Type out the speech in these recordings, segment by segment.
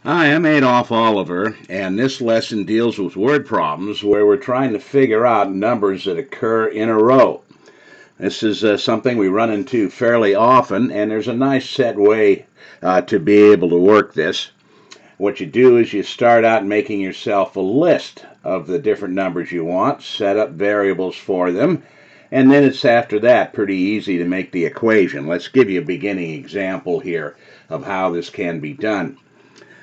Hi, I'm Adolph Oliver, and this lesson deals with word problems where we're trying to figure out numbers that occur in a row. This is something we run into fairly often, and there's a nice set way to be able to work this. What you do is you start out making yourself a list of the different numbers you want, set up variables for them, and then it's after that pretty easy to make the equation. Let's give you a beginning example here of how this can be done.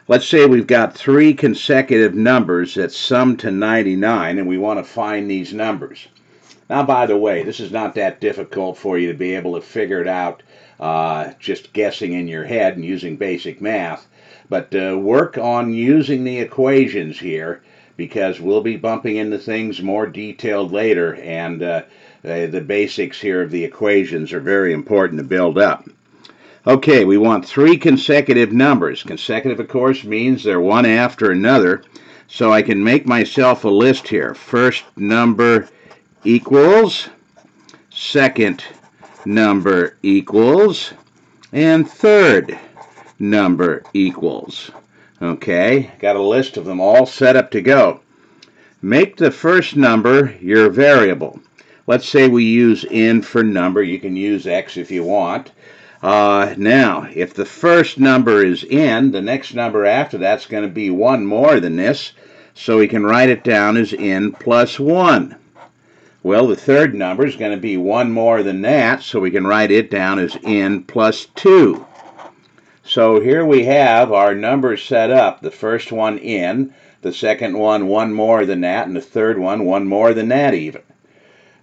Let's say we've got three consecutive numbers that sum to 99, and we want to find these numbers. Now, by the way, this is not that difficult for you to be able to figure it out just guessing in your head and using basic math. But work on using the equations here, because we'll be bumping into things more detailed later, and the basics here of the equations are very important to build up. Okay, we want three consecutive numbers. Consecutive, of course, means they're one after another. So I can make myself a list here. First number equals, second number equals, and third number equals. Okay, got a list of them all set up to go. Make the first number your variable. Let's say we use n for number. You can use x if you want. Now, if the first number is n, the next number after that's going to be one more than this, so we can write it down as n plus 1. Well, the third number is going to be one more than that, so we can write it down as n plus 2. So here we have our numbers set up. The first one n, the second one more than that, and the third one more than that even.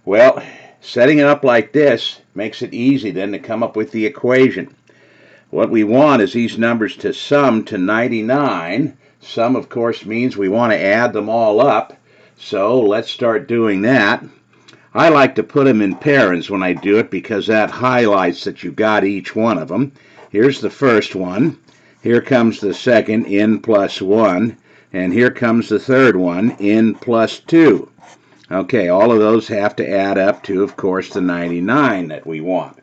Well, setting it up like this makes it easy then to come up with the equation. What we want is these numbers to sum to 99. Sum, of course, means we want to add them all up. So let's start doing that. I like to put them in parens when I do it because that highlights that you got each one of them. Here's the first one. Here comes the second, n plus 1. And here comes the third one, n plus 2. Okay, all of those have to add up to, of course, the 99 that we want.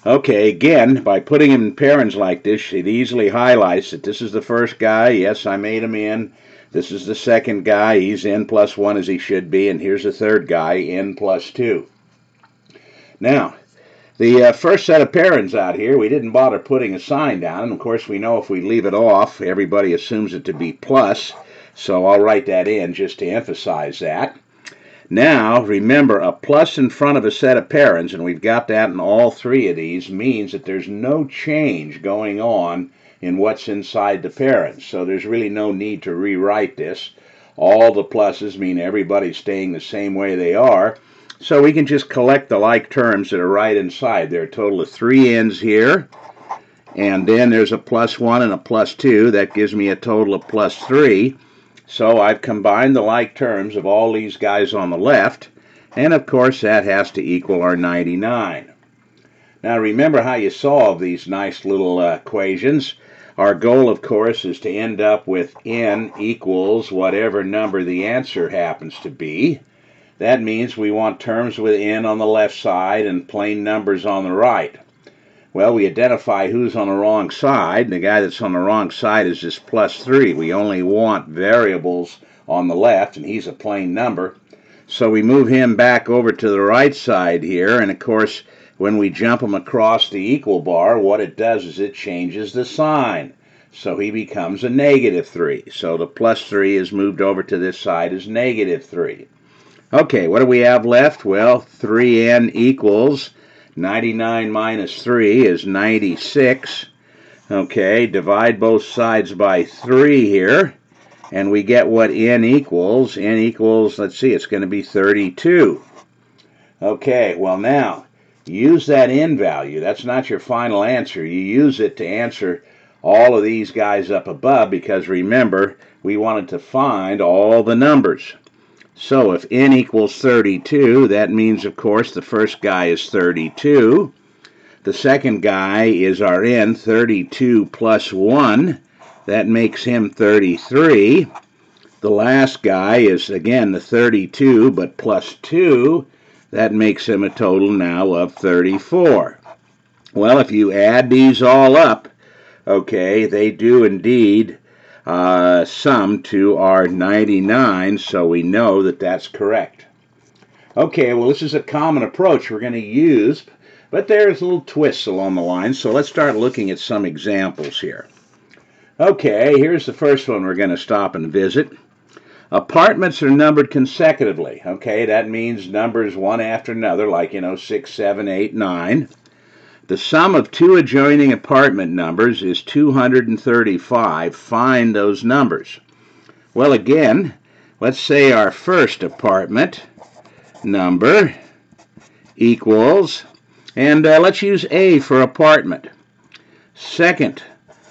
Okay, again, by putting them in parens like this, it easily highlights that this is the first guy. Yes, I made him in. This is the second guy. He's n plus 1 as he should be. And here's the third guy, n plus 2. Now, the first set of parens out here, we didn't bother putting a sign down. And, of course, we know if we leave it off, everybody assumes it to be plus. So I'll write that in just to emphasize that. Now, remember, a plus in front of a set of parens, and we've got that in all three of these, means that there's no change going on in what's inside the parens. So there's really no need to rewrite this. All the pluses mean everybody's staying the same way they are. So we can just collect the like terms that are right inside. There are a total of 3 n's here. And then there's a plus 1 and a plus 2. That gives me a total of plus 3. So I've combined the like terms of all these guys on the left, and of course that has to equal our 99. Now remember how you solve these nice little equations. Our goal, of course, is to end up with n equals whatever number the answer happens to be. That means we want terms with n on the left side and plain numbers on the right. Well, we identify who's on the wrong side. The guy that's on the wrong side is this plus 3. We only want variables on the left, and he's a plain number. So we move him back over to the right side here, and of course, when we jump him across the equal bar, what it does is it changes the sign. So he becomes a negative 3. So the plus 3 is moved over to this side as negative 3. Okay, what do we have left? Well, 3n equals 99 minus 3 is 96. Okay, divide both sides by 3 here, and we get what n equals. N equals, let's see, it's going to be 32. Okay, well now, use that n value. That's not your final answer. You use it to answer all of these guys up above, because remember, we wanted to find all the numbers. So if n equals 32, that means, of course, the first guy is 32. The second guy is our n, 32 plus 1. That makes him 33. The last guy is, again, the 32, but plus 2. That makes him a total now of 34. Well, if you add these all up, okay, they do indeed sum to our 99, so we know that that's correct. Okay, well, this is a common approach we're going to use, but there's little twists along the line, so let's start looking at some examples here. Okay, here's the first one we're going to stop and visit. Apartments are numbered consecutively. Okay, that means numbers one after another, like, 6, 7, 8, 9. The sum of two adjoining apartment numbers is 235. Find those numbers. Well, again, let's say our first apartment number equals, and let's use A for apartment. Second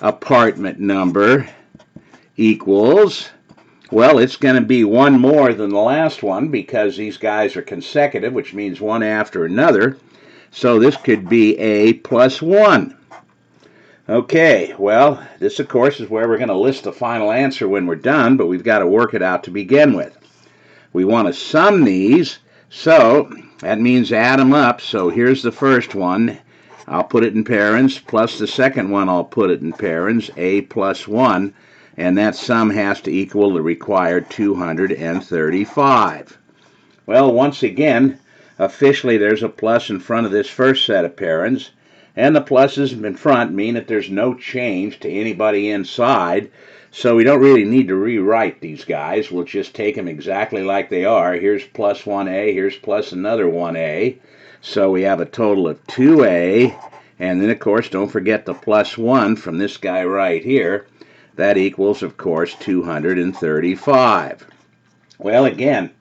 apartment number equals, well, it's going to be one more than the last one because these guys are consecutive, which means one after another. So this could be A plus 1. Okay, well, this, of course, is where we're going to list the final answer when we're done, but we've got to work it out to begin with. We want to sum these, so that means add them up. So here's the first one. I'll put it in parens, plus the second one I'll put it in parens, A plus 1, and that sum has to equal the required 235. Well, once again, officially there's a plus in front of this first set of parens, and the pluses in front mean that there's no change to anybody inside, so we don't really need to rewrite these guys. We'll just take them exactly like they are. Here's plus 1A, here's plus another 1A. So we have a total of 2A, and then, of course, don't forget the plus 1 from this guy right here. That equals, of course, 235. Well, again,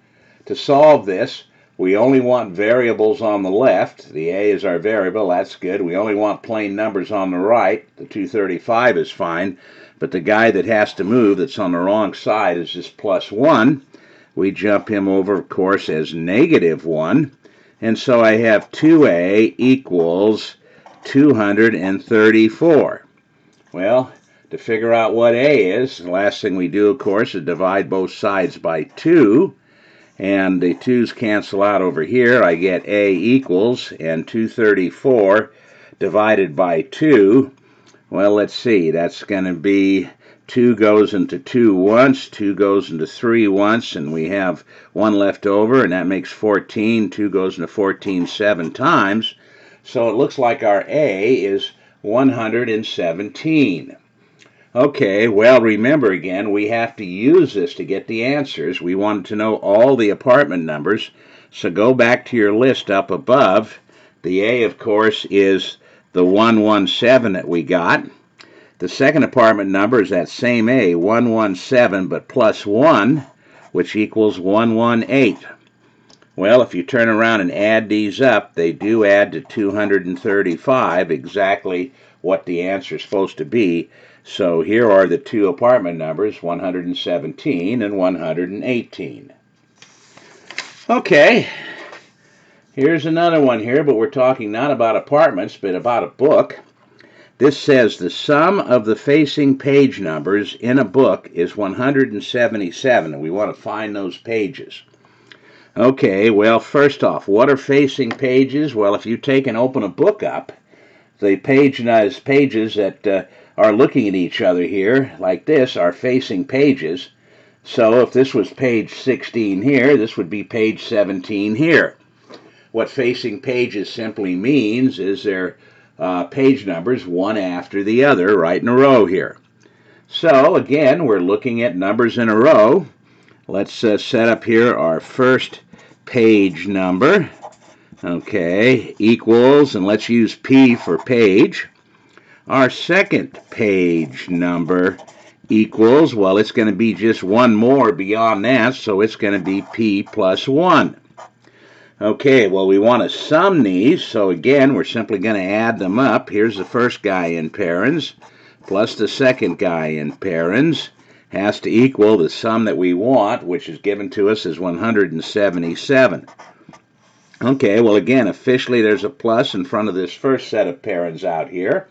to solve this, we only want variables on the left. The A is our variable. That's good. We only want plain numbers on the right. The 235 is fine. But the guy that has to move that's on the wrong side is this plus 1. We jump him over, of course, as negative 1. And so I have 2A equals 234. Well, to figure out what A is, the last thing we do, of course, is divide both sides by 2. And the 2's cancel out over here. I get A equals, and 234 divided by 2. Well, let's see. That's going to be 2 goes into 2 once, 2 goes into 3 once, and we have 1 left over, and that makes 14. 2 goes into 14 7 times. So it looks like our A is 117. Okay, well, remember again, we have to use this to get the answers. We wanted to know all the apartment numbers, so go back to your list up above. The A, of course, is the 117 that we got. The second apartment number is that same A, 117, but plus 1, which equals 118. Well, if you turn around and add these up, they do add to 235, exactly what the answer is supposed to be. So here are the two apartment numbers, 117 and 118. Okay, here's another one here, but we're talking not about apartments, but about a book. This says the sum of the facing page numbers in a book is 177, and we want to find those pages. Okay, well, first off, what are facing pages? Well, if you take and open a book up, the pages that are looking at each other here, like this, are facing pages. So if this was page 16 here, this would be page 17 here. What facing pages simply means is they're page numbers one after the other, right in a row here. So again, we're looking at numbers in a row. Let's set up here our first page number. Okay, equals, and let's use P for page. Our second page number equals, well, it's going to be just one more beyond that, so it's going to be P plus 1. Okay, well, we want to sum these, so again, we're simply going to add them up. Here's the first guy in parens, plus the second guy in parens, has to equal the sum that we want, which is given to us as 177. Okay, well, again, officially there's a plus in front of this first set of parens out here.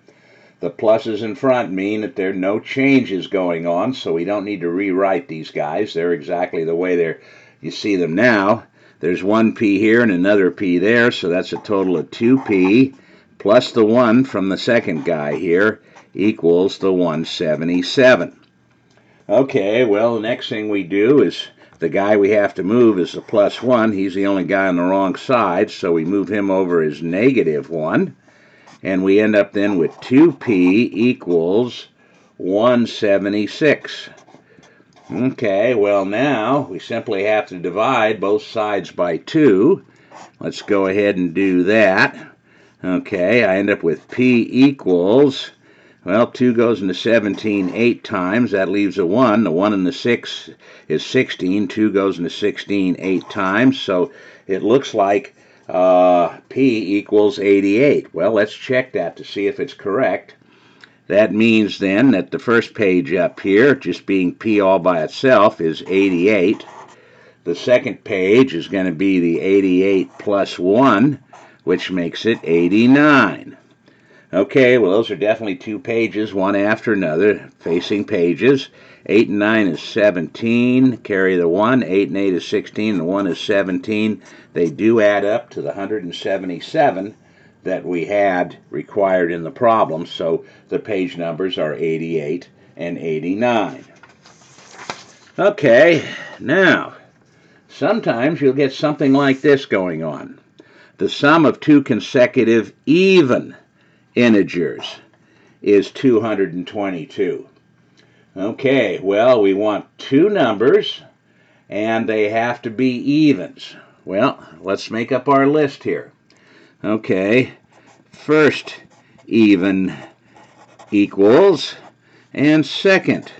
The pluses in front mean that there are no changes going on, so we don't need to rewrite these guys. They're exactly the way you see them now. There's one P here and another P there, so that's a total of 2P, plus the 1 from the second guy here equals the 177. Okay, well, the next thing we do is the guy we have to move is the +1. He's the only guy on the wrong side, so we move him over as -1. And we end up then with 2p equals 176. Okay, well now we simply have to divide both sides by 2. Let's go ahead and do that. Okay, I end up with p equals, well, 2 goes into 17 8 times. That leaves a 1. The 1 and the 6 is 16. 2 goes into 16 8 times. So it looks like p equals 88. Well, let's check that to see if it's correct. That means then that the first page up here, just being p all by itself, is 88. The second page is going to be the 88 plus 1, which makes it 89. Okay, well, those are definitely two pages, one after another, facing pages. 8 and 9 is 17. Carry the 1. 8 and 8 is 16. The 1 is 17. They do add up to the 177 that we had required in the problem, so the page numbers are 88 and 89. Okay, now, sometimes you'll get something like this going on. The sum of two consecutive even integers is 222. Okay, well, we want two numbers, and they have to be evens. Well, let's make up our list here. Okay, first even equals, and second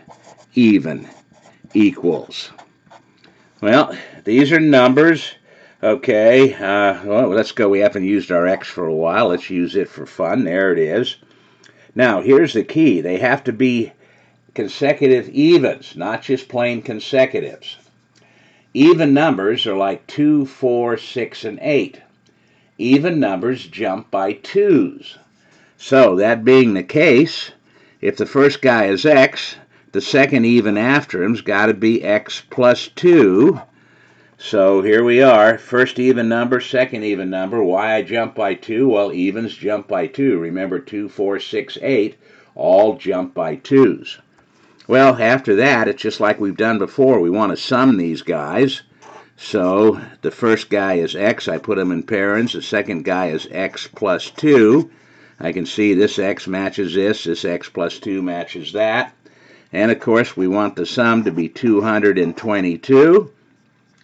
even equals. Well, these are numbers. Okay, well, let's go. We haven't used our x for a while. Let's use it for fun. There it is. Now, here's the key. They have to be consecutive evens, not just plain consecutives. Even numbers are like 2, 4, 6, and 8. Even numbers jump by 2's. So, that being the case, if the first guy is x, the second even after him's got to be x plus 2. So here we are, first even number, second even number. Why I jump by 2? Well, evens jump by 2. Remember, 2, 4, 6, 8 all jump by 2's. Well, after that, it's just like we've done before. We want to sum these guys. So the first guy is x. I put them in parens. The second guy is x plus 2. I can see this x matches this x plus 2 matches that. And of course, we want the sum to be 222.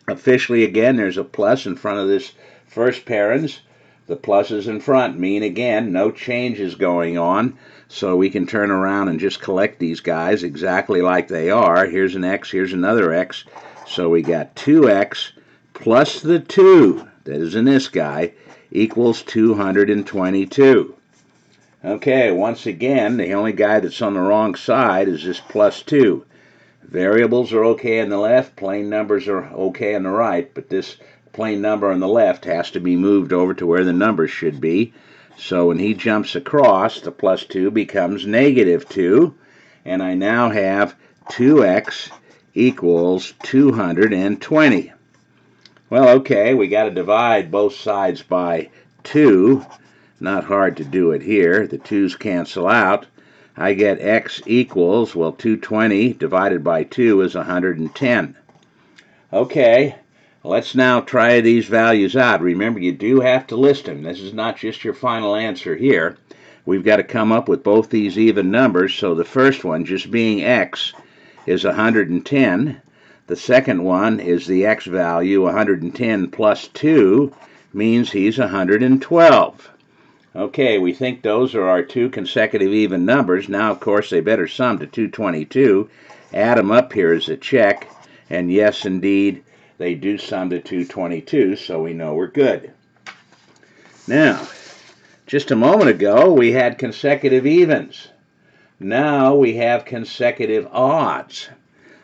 Officially, again, there's a plus in front of this first parens. The pluses in front mean, again, no changes going on. So we can turn around and just collect these guys exactly like they are. Here's an x, here's another x. So we got 2x plus the 2, that is in this guy, equals 222. Okay, once again, the only guy that's on the wrong side is this plus 2. Variables are okay on the left, plain numbers are okay on the right, but this plain number on the left has to be moved over to where the numbers should be. So when he jumps across, the plus 2 becomes -2, and I now have 2x equals 220. Well, okay, we got to divide both sides by 2. Not hard to do it here. The 2's cancel out. I get x equals, well, 220 divided by 2 is 110. Okay, let's now try these values out. Remember, you do have to list them. This is not just your final answer here. We've got to come up with both these even numbers. So the first one, just being x, is 110. The second one is the x value, 110 plus 2, means he's 112. Okay, we think those are our two consecutive even numbers. Now, of course, they better sum to 222. Add them up here as a check. And yes, indeed, they do sum to 222, so we know we're good. Now, just a moment ago, we had consecutive evens. Now we have consecutive odds.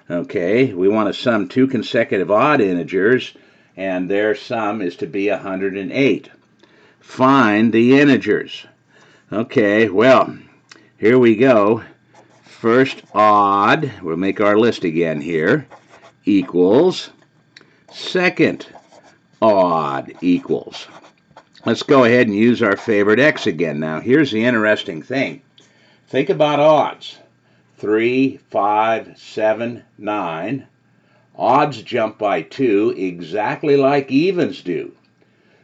Okay, we want to sum two consecutive odd integers, and their sum is to be 108. Find the integers. Okay, well, here we go. First odd, we'll make our list again here, equals. Second odd equals. Let's go ahead and use our favorite x again. Now, here's the interesting thing. Think about odds. 3, 5, 7, 9. Odds jump by 2 exactly like evens do.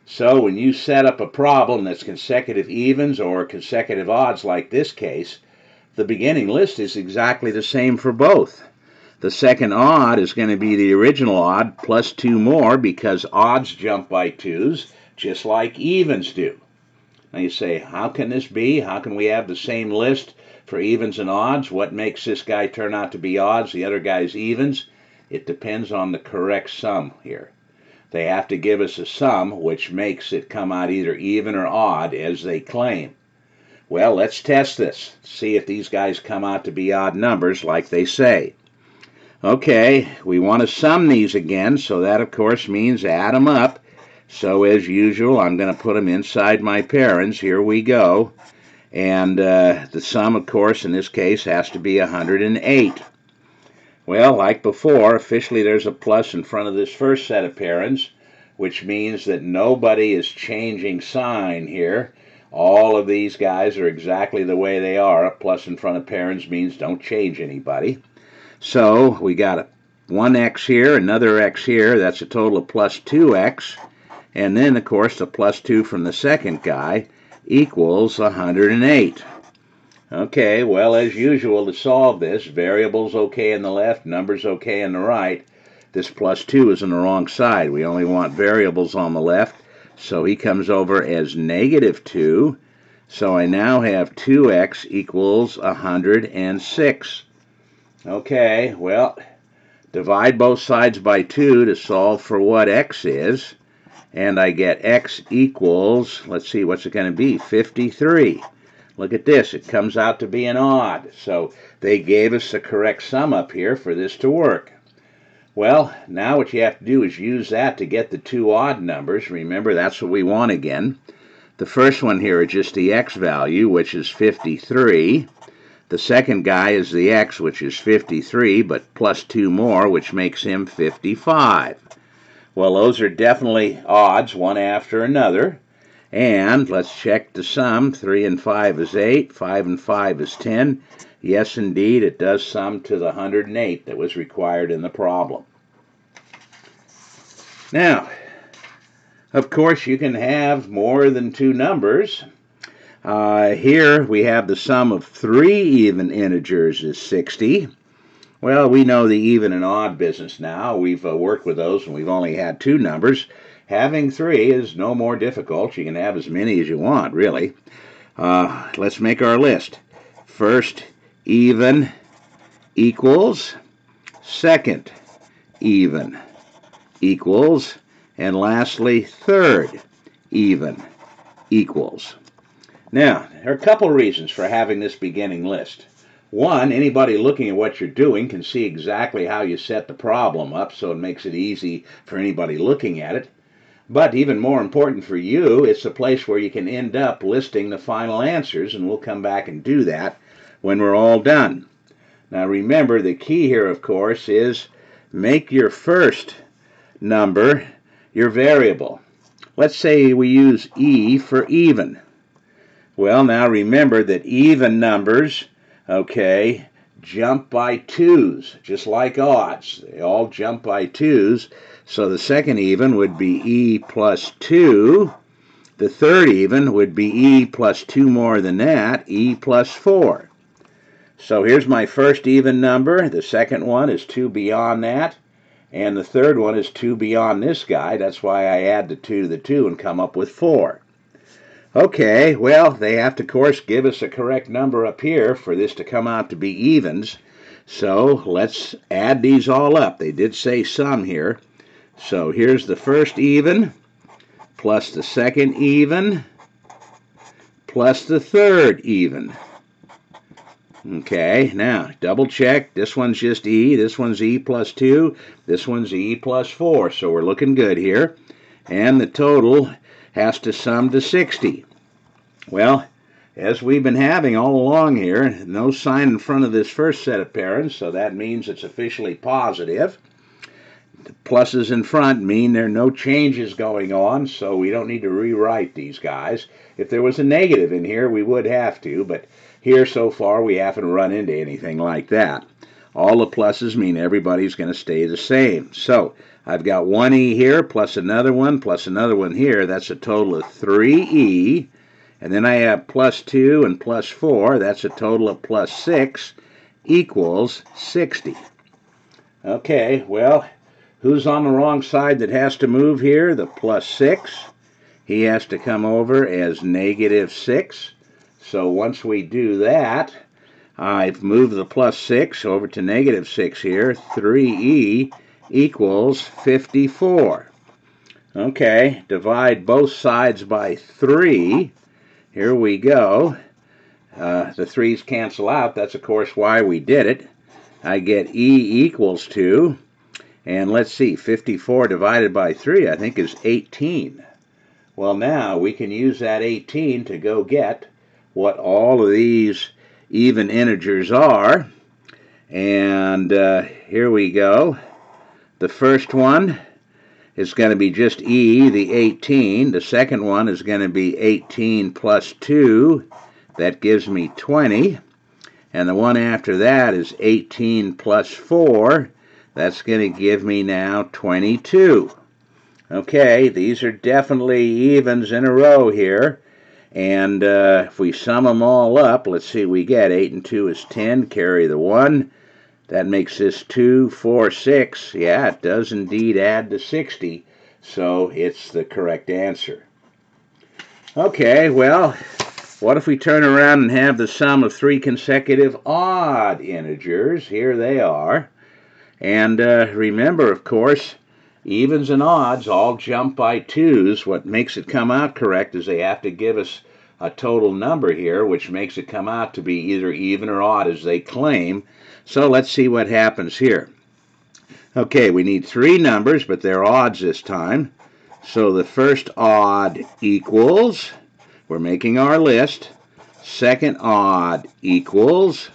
So when you set up a problem that's consecutive evens or consecutive odds like this case, the beginning list is exactly the same for both. The second odd is going to be the original odd plus 2 more because odds jump by 2's just like evens do. Now you say, how can this be? How can we have the same list for evens and odds? What makes this guy turn out to be odds, the other guy's evens? It depends on the correct sum here. They have to give us a sum which makes it come out either even or odd as they claim. Well, let's test this. See if these guys come out to be odd numbers like they say. Okay, we want to sum these again, so that of course means add them up. So as usual, I'm going to put them inside my parens. Here we go. And the sum, of course, in this case has to be 108. Well, like before, officially there's a plus in front of this first set of parens, which means that nobody is changing sign here. All of these guys are exactly the way they are. A plus in front of parens means don't change anybody. So we got a 1x here, another x here. That's a total of plus 2x. And then, of course, the plus 2 from the second guy equals 108. Okay, well, as usual, to solve this, variables okay in the left, numbers okay in the right. This plus 2 is on the wrong side. We only want variables on the left, so he comes over as negative 2. So I now have 2x equals 106. Okay, well, divide both sides by 2 to solve for what x is, and I get x equals, let's see, what's it going to be, 53. Look at this, it comes out to be an odd. So they gave us the correct sum up here for this to work. Well, now what you have to do is use that to get the two odd numbers. Remember, that's what we want again. The first one here is just the x value, which is 53. The second guy is the x, which is 53, but plus 2 more, which makes him 55. Well, those are definitely odds, one after another. And let's check the sum. 3 and 5 is 8. 5 and 5 is 10. Yes, indeed, it does sum to the 108 that was required in the problem. Now, of course, you can have more than two numbers. Here we have the sum of 3 even integers is 60. Well, we know the even and odd business now. We've worked with those and we've only had two numbers. Having 3 is no more difficult. You can have as many as you want, really. Let's make our list. First even equals, second even equals, and lastly third even equals. Now, there are a couple reasons for having this beginning list. One, anybody looking at what you're doing can see exactly how you set the problem up, so it makes it easy for anybody looking at it. But even more important for you, it's a place where you can end up listing the final answers, and we'll come back and do that when we're all done. Now remember, the key here, of course, is make your first number your variable. Let's say we use e for even. Well, now remember that even numbers, okay, jump by 2's, just like odds. They all jump by 2's. So the second even would be e plus 2. The third even would be e plus 2 more than that, e plus 4. So here's my first even number. The second one is 2 beyond that. And the third one is 2 beyond this guy. That's why I add the 2 to the 2 and come up with 4. Okay, well, they have to, of course, give us a correct number up here for this to come out to be evens. So let's add these all up. They did say sum here. So here's the first even, plus the second even, plus the third even. Okay, now double check. This one's just e, this one's e plus 2, this one's e plus 4. So we're looking good here. And the total has to sum to 60. Well, as we've been having all along here, no sign in front of this first set of parens, so that means it's officially positive. The pluses in front mean there are no changes going on, so we don't need to rewrite these guys. If there was a negative in here, we would have to, but Here so far we haven't run into anything like that. All the pluses mean everybody's going to stay the same. So I've got 1e here plus another one here. That's a total of 3e. And then I have plus 2 and plus 4. That's a total of plus 6 equals 60. Okay, well, who's on the wrong side that has to move here? The plus 6. He has to come over as negative 6. So once we do that, I've moved the plus 6 over to negative 6 here. 3e equals 54. Okay, divide both sides by 3. Here we go. The 3's cancel out. That's, of course, why we did it. I get e equals 2. And let's see, 54 divided by 3, I think, is 18. Well, now we can use that 18 to go get what all of these even integers are. And here we go. The first one is going to be just e, the 18. The second one is going to be 18 plus 2. That gives me 20. And the one after that is 18 plus 4. That's going to give me now 22. Okay, these are definitely evens in a row here. And if we sum them all up, let's see, we get 8 and 2 is 10, carry the 1. That makes this 2, 4, 6. Yeah, it does indeed add to 60, so it's the correct answer. Okay, well, what if we turn around and have the sum of 3 consecutive odd integers? Here they are. And remember, of course, evens and odds all jump by 2's. What makes it come out correct is they have to give us a total number here, which makes it come out to be either even or odd as they claim. So let's see what happens here. Okay, we need 3 numbers, but they're odds this time. So the first odd equals, we're making our list, second odd equals,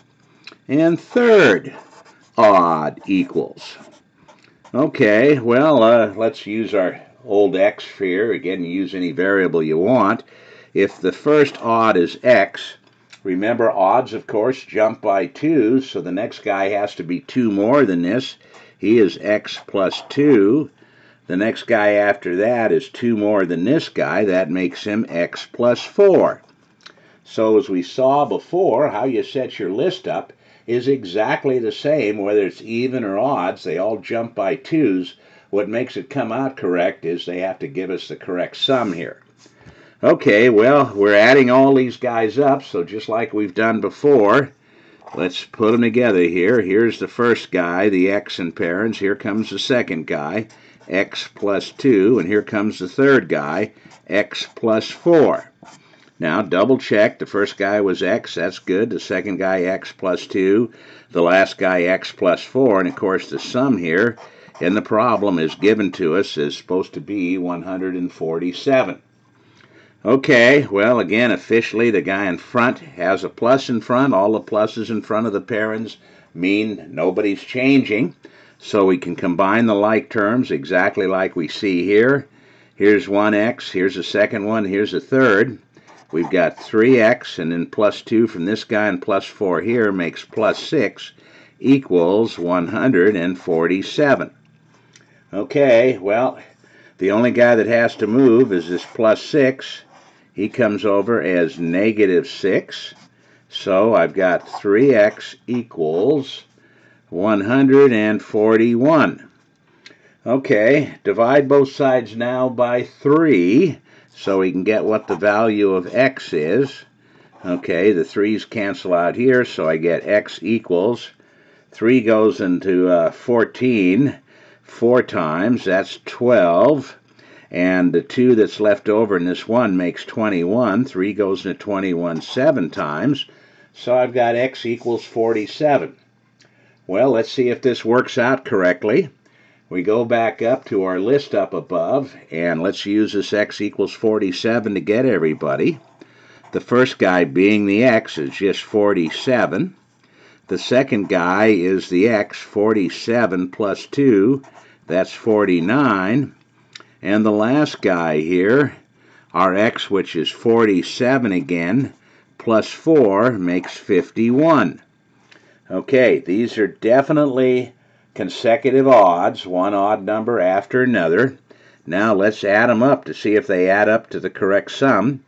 and third odd equals. Okay, well, let's use our old x here. Again, use any variable you want. If the first odd is x, remember odds, of course, jump by 2, so the next guy has to be 2 more than this. He is x plus 2. The next guy after that is 2 more than this guy. That makes him x plus 4. So as we saw before, how you set your list up is exactly the same, whether it's even or odds. They all jump by 2's. What makes it come out correct is they have to give us the correct sum here. Okay, well, we're adding all these guys up, so just like we've done before, let's put them together here. Here's the first guy, the x and parents. Here comes the second guy, x plus 2, and here comes the third guy, x plus 4. Now, double check. The first guy was x. That's good. The second guy, x plus 2. The last guy, x plus 4. And, of course, the sum here in the problem is given to us is supposed to be 147. Okay, well, again, officially, the guy in front has a plus in front. All the pluses in front of the parents mean nobody's changing. So we can combine the like terms exactly like we see here. Here's one x. Here's the second one. Here's the third. We've got 3x, and then plus 2 from this guy and plus 4 here makes plus 6 equals 147. Okay, well, the only guy that has to move is this plus 6. He comes over as negative 6. So I've got 3x equals 141. Okay, divide both sides now by 3. So we can get what the value of x is. Okay, the 3's cancel out here, so I get x equals, 3 goes into 14 4 times, that's 12. And the 2 that's left over in this 1 makes 21. 3 goes into 21 7 times. So I've got x equals 47. Well, let's see if this works out correctly. We go back up to our list up above, and let's use this x equals 47 to get everybody. The first guy being the x is just 47. The second guy is the x, 47 plus 2, that's 49. And the last guy here, our x, which is 47 again, plus 4 makes 51. Okay, these are definitely consecutive odds, one odd number after another. Now let's add them up to see if they add up to the correct sum.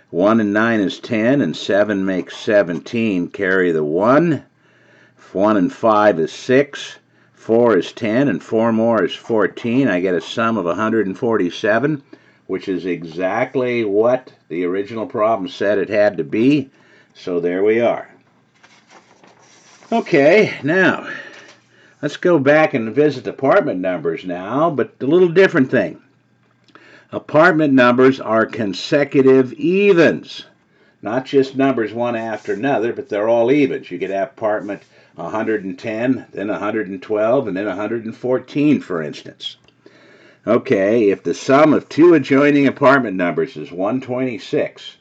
1 and 9 is 10, and 7 makes 17. Carry the 1. 1 and 5 is 6. 4 is 10, and 4 more is 14. I get a sum of 147, which is exactly what the original problem said it had to be. So there we are. Okay, now let's go back and visit apartment numbers now, but a little different thing. Apartment numbers are consecutive evens, not just numbers one after another, but they're all evens. You could have apartment 110, then 112, and then 114, for instance. Okay, if the sum of two adjoining apartment numbers is 126,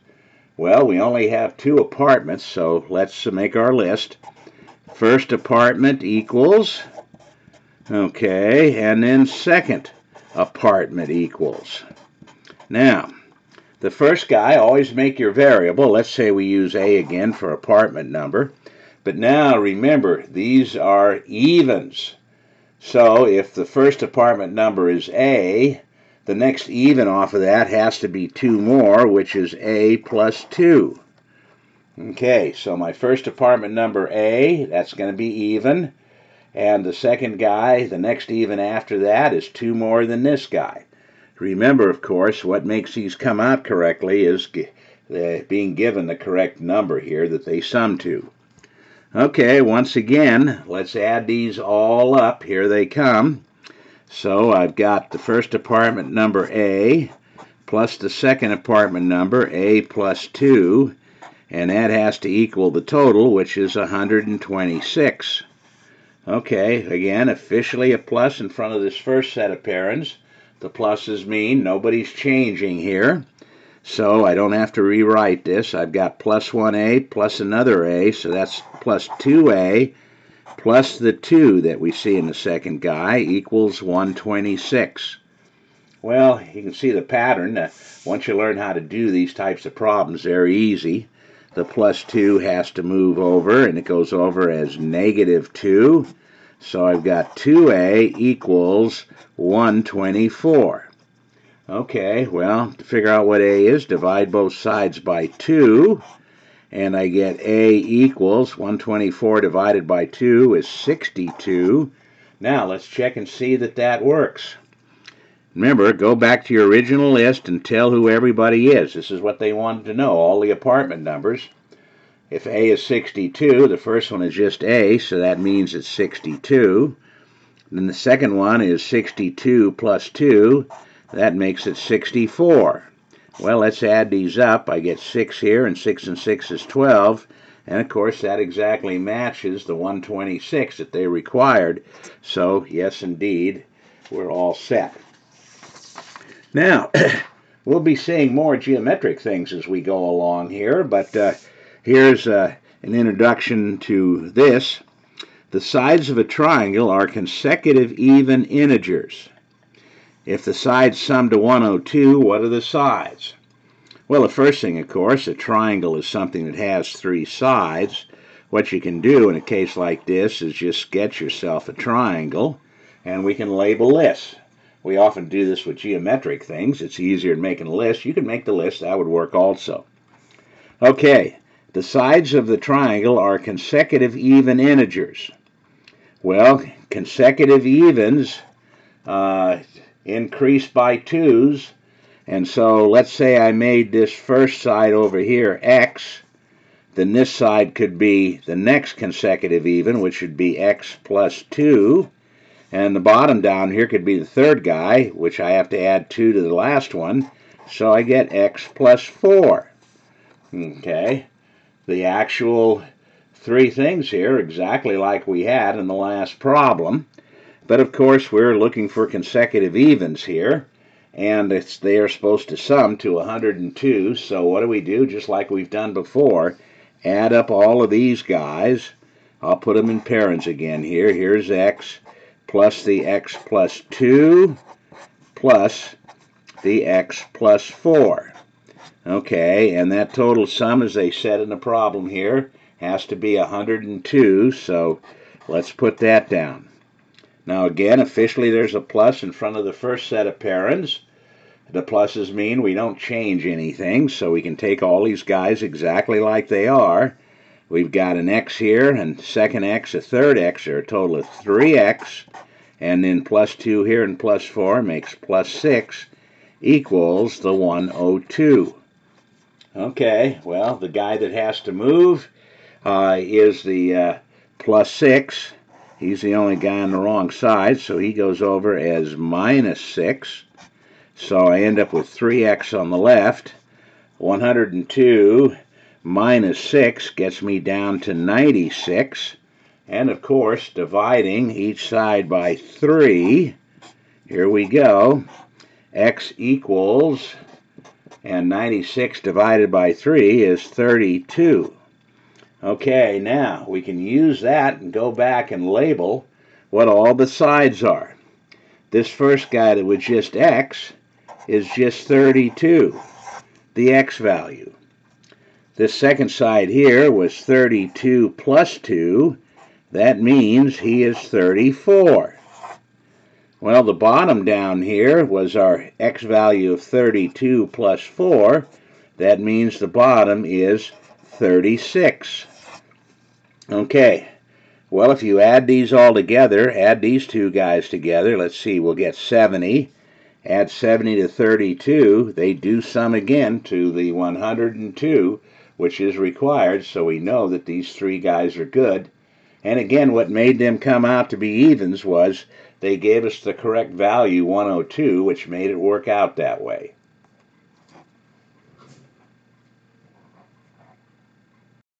well, we only have two apartments, so let's make our list. First apartment equals, okay, and then second apartment equals. Now, the first guy, always make your variable. Let's say we use A again for apartment number. But now remember, these are evens. So if the first apartment number is A, the next even off of that has to be 2 more, which is A plus 2. Okay, so my first apartment number A, that's going to be even. And the second guy, the next even after that, is 2 more than this guy. Remember, of course, what makes these come out correctly is being given the correct number here that they sum to. Okay, once again, let's add these all up. Here they come. So I've got the first apartment number A plus the second apartment number, A plus 2, and that has to equal the total, which is 126. Okay, again, officially a plus in front of this first set of parens. The pluses mean nobody's changing here, so I don't have to rewrite this. I've got plus 1A plus another A, so that's plus 2A plus the 2 that we see in the second guy equals 126. Well, you can see the pattern. Once you learn how to do these types of problems, they're easy. The plus 2 has to move over, and it goes over as negative 2. So I've got 2A equals 124. Okay, well, to figure out what A is, divide both sides by 2, and I get A equals 124 divided by 2 is 62. Now, let's check and see that that works. Remember, go back to your original list and tell who everybody is. This is what they wanted to know, all the apartment numbers. If A is 62, the first one is just A, so that means it's 62. Then the second one is 62 plus 2. That makes it 64. Well, let's add these up. I get 6 here, and 6 and 6 is 12. And, of course, that exactly matches the 126 that they required. So, yes, indeed, we're all set. Now, we'll be seeing more geometric things as we go along here, but here's an introduction to this. The sides of a triangle are consecutive even integers. If the sides sum to 102, what are the sides? Well, the first thing, of course, a triangle is something that has 3 sides. What you can do in a case like this is just sketch yourself a triangle, and we can label this. We often do this with geometric things. It's easier than making a list. You can make the list. That would work also. Okay, the sides of the triangle are consecutive even integers. Well, consecutive evens increase by 2's, and so let's say I made this first side over here x, then this side could be the next consecutive even, which would be x plus 2, and the bottom down here could be the third guy, which I have to add 2 to the last one, so I get x plus 4. Okay, the actual 3 things here exactly like we had in the last problem, but of course we're looking for consecutive evens here, and they are supposed to sum to 102, so what do? Just like we've done before, add up all of these guys. I'll put them in parens again here. Here's x plus the x plus 2 plus the x plus 4. Okay, and that total sum, as they said in the problem here, has to be 102, so let's put that down. Now again, officially there's a plus in front of the first set of parens. The pluses mean we don't change anything, so we can take all these guys exactly like they are. We've got an x here, and second x, a third x, or a total of 3x, and then plus 2 here and plus 4 makes plus 6 equals the 102. Okay, well, the guy that has to move is the plus 6. He's the only guy on the wrong side, so he goes over as minus 6. So I end up with 3x on the left. 102 minus 6 gets me down to 96. And of course, dividing each side by 3, here we go. X equals, and 96 divided by 3 is 32. Okay, now we can use that and go back and label what all the sides are. This first guy that was just x is just 32, the x value. This second side here was 32 plus 2. That means he is 34. Well, the bottom down here was our x value of 32 plus 4. That means the bottom is 36. Okay, well, if you add these all together, add these two guys together, let's see, we'll get 70. Add 70 to 32, they do sum again to the 102, which is required, so we know that these three guys are good. And again, what made them come out to be evens was they gave us the correct value, 102, which made it work out that way.